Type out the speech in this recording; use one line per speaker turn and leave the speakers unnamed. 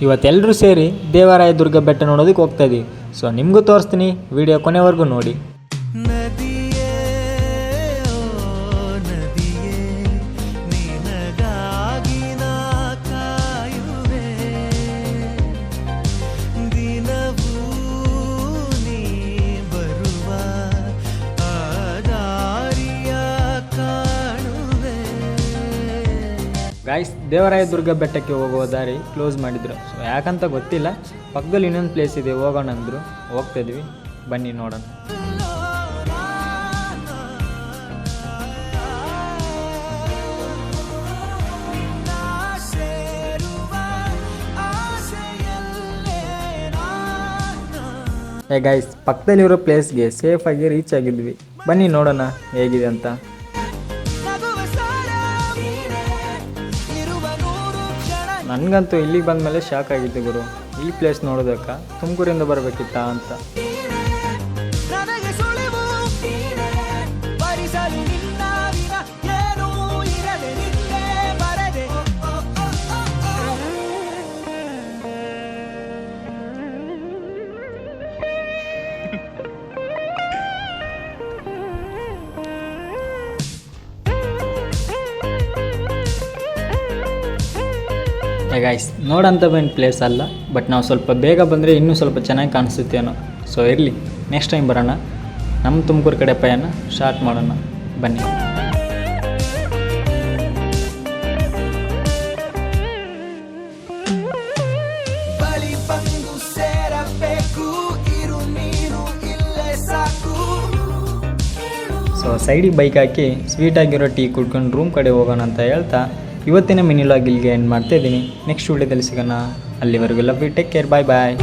ಇವತ್ತೆಲ್ಲರೂ ಸೇರಿ ದೇವರಾಯ ದುರ್ಗ ಬೆಟ್ಟ ನೋಡೋದಕ್ಕೆ ಹೋಗ್ತಾ ಇದೀವಿ. ಸೊ ನಿಮಗೂ ತೋರಿಸ್ತೀನಿ, ವಿಡಿಯೋ ಕೊನೆವರೆಗೂ ನೋಡಿ. ಗಾಯ್ಸ್, ದೇವರಾಯ ದುರ್ಗ ಬೆಟ್ಟಕ್ಕೆ ಹೋಗುವ ದಾರಿ ಕ್ಲೋಸ್ ಮಾಡಿದ್ರು. ಸೊ ಯಾಕಂತ ಗೊತ್ತಿಲ್ಲ, ಪಕ್ಕದಲ್ಲಿ ಇನ್ನೊಂದು ಪ್ಲೇಸ್ ಇದೆ, ಹೋಗೋಣ ಅಂದರು. ಹೋಗ್ತಾ ಇದ್ವಿ, ಬನ್ನಿ ನೋಡೋಣ. ಗಾಯ್ಸ್, ಪಕ್ಕದಲ್ಲಿರೋ ಪ್ಲೇಸ್ಗೆ ಸೇಫಾಗಿ ರೀಚ್ ಆಗಿದ್ವಿ. ಬನ್ನಿ ನೋಡೋಣ ಹೇಗಿದೆ ಅಂತ. ನನಗಂತೂ ಇಲ್ಲಿಗೆ ಬಂದಮೇಲೆ ಶಾಕ್ ಆಗಿತ್ತು ಗುರು. ಈ ಪ್ಲೇಸ್ ನೋಡೋದಕ್ಕೆ ತುಮಕೂರಿಂದ ಬರಬೇಕಿತ್ತಾ ಅಂತ. ಗೈಸ್, ನೋಡೋಂಥ ಒಂದು ಪ್ಲೇಸ್ ಅಲ್ಲ, ಬಟ್ ನಾವು ಸ್ವಲ್ಪ ಬೇಗ ಬಂದರೆ ಇನ್ನೂ ಸ್ವಲ್ಪ ಚೆನ್ನಾಗಿ ಕಾಣಿಸುತ್ತೇನೋ. ಸೊ ಇರಲಿ, ನೆಕ್ಸ್ಟ್ ಟೈಮ್ ಬರೋಣ. ನಮ್ಮ ತುಮಕೂರು ಕಡೆ ಪಯಣ ಸ್ಟಾರ್ಟ್ ಮಾಡೋಣ, ಬನ್ನಿ. ಸೊ ಸೈಡಿಗೆ ಬೈಕ್ ಹಾಕಿ ಸ್ವೀಟಾಗಿರೋ ಟೀ ಕುಡ್ಕೊಂಡು ರೂಮ್ ಕಡೆ ಹೋಗೋಣ ಅಂತ ಹೇಳ್ತಾ ಇವತ್ತಿನ ಮಿನಿ ವ್ಲಾಗ್ ಇಲ್ಲಿಗೆ ಎಂಡ್ ಮಾಡ್ತಾ ಇದ್ದೀನಿ. ನೆಕ್ಸ್ಟ್ ವಿಡಿಯೋದಲ್ಲಿ ಸಿಗೋಣ. ಅಲ್ಲಿವರೆಗೂ love you, take care, bye bye.